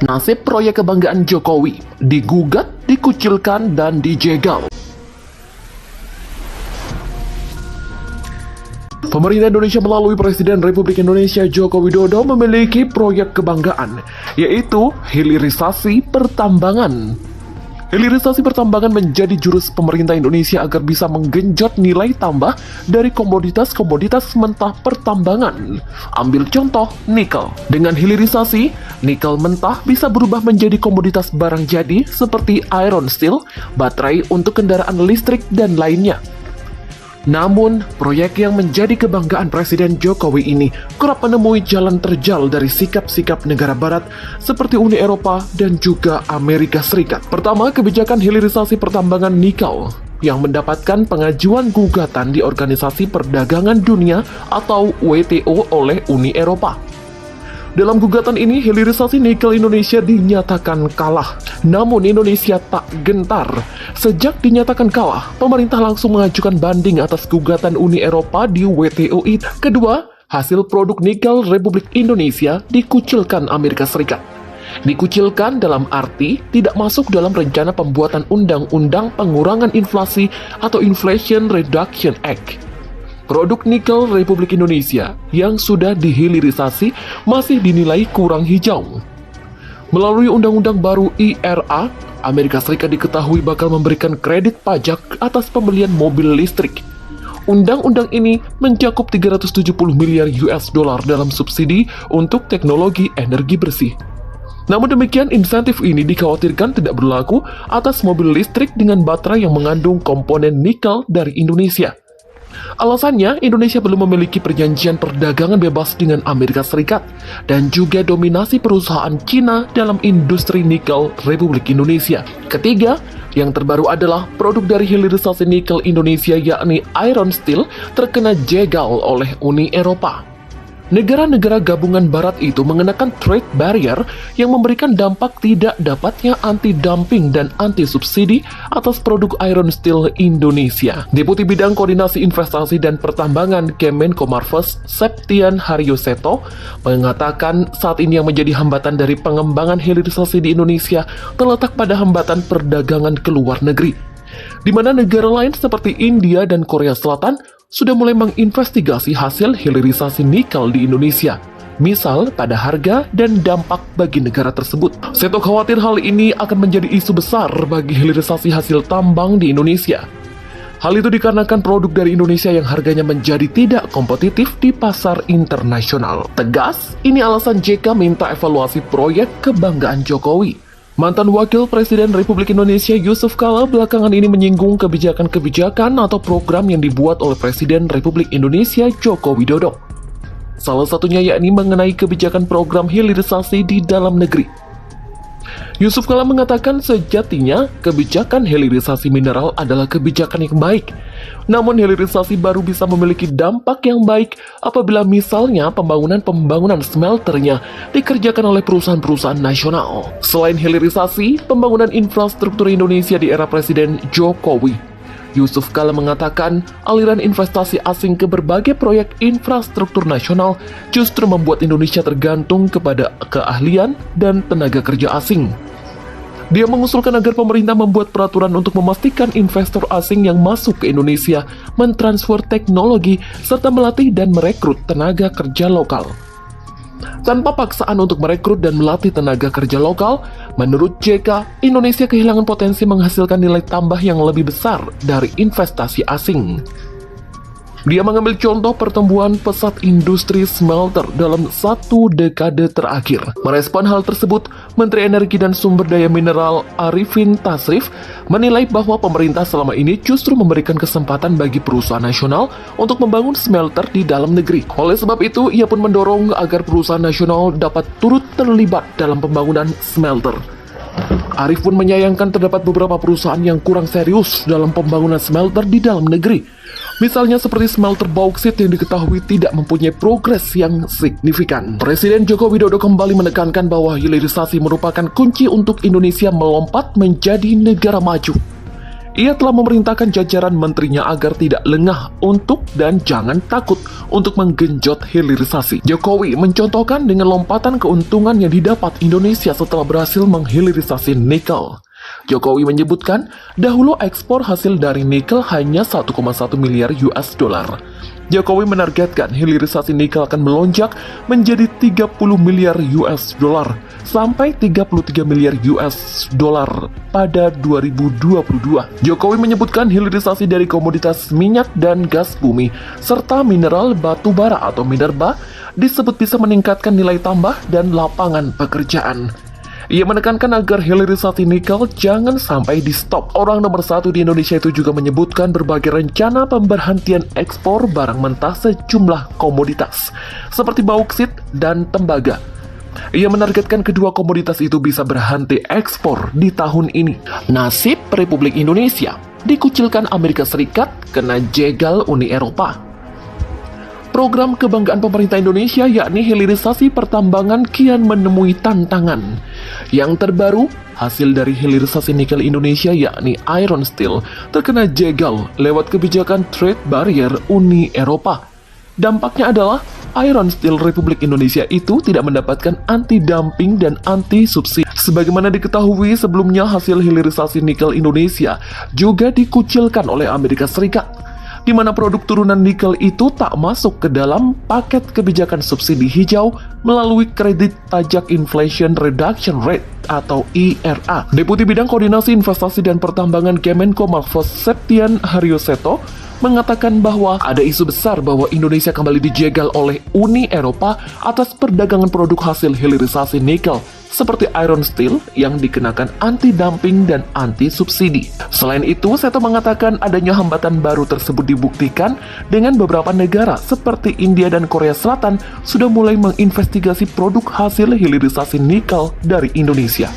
Nasib proyek kebanggaan Jokowi digugat, dikucilkan, dan dijegal. Pemerintah Indonesia melalui Presiden Republik Indonesia Joko Widodo memiliki proyek kebanggaan, yaitu hilirisasi pertambangan. Hilirisasi pertambangan menjadi jurus pemerintah Indonesia agar bisa menggenjot nilai tambah dari komoditas-komoditas mentah pertambangan. Ambil contoh, nikel. Dengan hilirisasi, nikel mentah bisa berubah menjadi komoditas barang jadi seperti iron steel, baterai untuk kendaraan listrik, dan lainnya. Namun, proyek yang menjadi kebanggaan Presiden Jokowi ini kerap menemui jalan terjal dari sikap-sikap negara barat seperti Uni Eropa dan juga Amerika Serikat. Pertama, kebijakan hilirisasi pertambangan nikel yang mendapatkan pengajuan gugatan di Organisasi Perdagangan Dunia atau WTO oleh Uni Eropa. Dalam gugatan ini, hilirisasi nikel Indonesia dinyatakan kalah. Namun Indonesia tak gentar. Sejak dinyatakan kalah, pemerintah langsung mengajukan banding atas gugatan Uni Eropa di WTO itu. Kedua, hasil produk nikel Republik Indonesia dikucilkan Amerika Serikat. Dikucilkan dalam arti tidak masuk dalam rencana pembuatan Undang-Undang Pengurangan Inflasi atau Inflation Reduction Act. Produk nikel Republik Indonesia yang sudah dihilirisasi masih dinilai kurang hijau. Melalui undang-undang baru IRA, Amerika Serikat diketahui bakal memberikan kredit pajak atas pembelian mobil listrik. Undang-undang ini mencakup 370 miliar US dollar dalam subsidi untuk teknologi energi bersih. Namun demikian, insentif ini dikhawatirkan tidak berlaku atas mobil listrik dengan baterai yang mengandung komponen nikel dari Indonesia. Alasannya, Indonesia belum memiliki perjanjian perdagangan bebas dengan Amerika Serikat dan juga dominasi perusahaan Cina dalam industri nikel Republik Indonesia. Ketiga, yang terbaru adalah produk dari hilirisasi nikel Indonesia yakni iron steel terkena jegal oleh Uni Eropa. Negara-negara gabungan barat itu mengenakan trade barrier yang memberikan dampak tidak dapatnya anti-dumping dan anti-subsidi atas produk iron steel Indonesia. Deputi Bidang Koordinasi Investasi dan Pertambangan Kemenko Marves, Septian Haryoseto, mengatakan saat ini yang menjadi hambatan dari pengembangan hilirisasi di Indonesia terletak pada hambatan perdagangan ke luar negeri, di mana negara lain seperti India dan Korea Selatan sudah mulai menginvestigasi hasil hilirisasi nikel di Indonesia, misal pada harga dan dampak bagi negara tersebut. Seto khawatir hal ini akan menjadi isu besar bagi hilirisasi hasil tambang di Indonesia. Hal itu dikarenakan produk dari Indonesia yang harganya menjadi tidak kompetitif di pasar internasional. Tegas, ini alasan JK minta evaluasi proyek kebanggaan Jokowi. Mantan Wakil Presiden Republik Indonesia Yusuf Kala belakangan ini menyinggung kebijakan-kebijakan atau program yang dibuat oleh Presiden Republik Indonesia Joko Widodo. Salah satunya yakni mengenai kebijakan program hilirisasi di dalam negeri. Yusuf Kala mengatakan sejatinya kebijakan hilirisasi mineral adalah kebijakan yang baik. Namun hilirisasi baru bisa memiliki dampak yang baik apabila misalnya pembangunan smelternya dikerjakan oleh perusahaan-perusahaan nasional. Selain hilirisasi, pembangunan infrastruktur Indonesia di era Presiden Jokowi, Yusuf Kala mengatakan aliran investasi asing ke berbagai proyek infrastruktur nasional justru membuat Indonesia tergantung kepada keahlian dan tenaga kerja asing. Dia mengusulkan agar pemerintah membuat peraturan untuk memastikan investor asing yang masuk ke Indonesia mentransfer teknologi serta melatih dan merekrut tenaga kerja lokal. Tanpa paksaan untuk merekrut dan melatih tenaga kerja lokal, menurut JK, Indonesia kehilangan potensi menghasilkan nilai tambah yang lebih besar dari investasi asing. Dia mengambil contoh pertumbuhan pesat industri smelter dalam 1 dekade terakhir. Merespon hal tersebut, Menteri Energi dan Sumber Daya Mineral Arifin Tasrif menilai bahwa pemerintah selama ini justru memberikan kesempatan bagi perusahaan nasional untuk membangun smelter di dalam negeri. Oleh sebab itu, ia pun mendorong agar perusahaan nasional dapat turut terlibat dalam pembangunan smelter. Arif pun menyayangkan terdapat beberapa perusahaan yang kurang serius dalam pembangunan smelter di dalam negeri. Misalnya seperti smelter bauksit yang diketahui tidak mempunyai progres yang signifikan. Presiden Joko Widodo kembali menekankan bahwa hilirisasi merupakan kunci untuk Indonesia melompat menjadi negara maju. Ia telah memerintahkan jajaran menterinya agar tidak lengah untuk dan jangan takut untuk menggenjot hilirisasi. Jokowi mencontohkan dengan lompatan keuntungan yang didapat Indonesia setelah berhasil menghilirisasi nikel. Jokowi menyebutkan, dahulu ekspor hasil dari nikel hanya 1,1 miliar US dollar. Jokowi menargetkan hilirisasi nikel akan melonjak menjadi 30 miliar US dollar sampai 33 miliar US dollar pada 2022. Jokowi menyebutkan hilirisasi dari komoditas minyak dan gas bumi serta mineral batu bara atau minerba disebut bisa meningkatkan nilai tambah dan lapangan pekerjaan. Ia menekankan agar hilirisasi nikel jangan sampai di stop. Orang nomor satu di Indonesia itu juga menyebutkan berbagai rencana pemberhentian ekspor barang mentah sejumlah komoditas, seperti bauksit dan tembaga. Ia menargetkan kedua komoditas itu bisa berhenti ekspor di tahun ini. Nasib Republik Indonesia dikucilkan Amerika Serikat kena jegal Uni Eropa. Program kebanggaan pemerintah Indonesia yakni hilirisasi pertambangan kian menemui tantangan. Yang terbaru, hasil dari hilirisasi nikel Indonesia yakni Iron Steel terkena jegal lewat kebijakan trade barrier Uni Eropa. Dampaknya adalah Iron Steel Republik Indonesia itu tidak mendapatkan anti-dumping dan anti-subsidi. Sebagaimana diketahui sebelumnya, hasil hilirisasi nikel Indonesia juga dikucilkan oleh Amerika Serikat, di mana produk turunan nikel itu tak masuk ke dalam paket kebijakan subsidi hijau melalui kredit pajak Inflation Reduction Rate atau IRA. Deputi Bidang Koordinasi Investasi dan Pertambangan Kemenko Marves Septian Haryoseto mengatakan bahwa ada isu besar bahwa Indonesia kembali dijegal oleh Uni Eropa atas perdagangan produk hasil hilirisasi nikel seperti Iron Steel yang dikenakan anti-dumping dan anti-subsidi. Selain itu, Seto mengatakan adanya hambatan baru tersebut dibuktikan dengan beberapa negara seperti India dan Korea Selatan sudah mulai menginvestigasi produk hasil hilirisasi nikel dari Indonesia.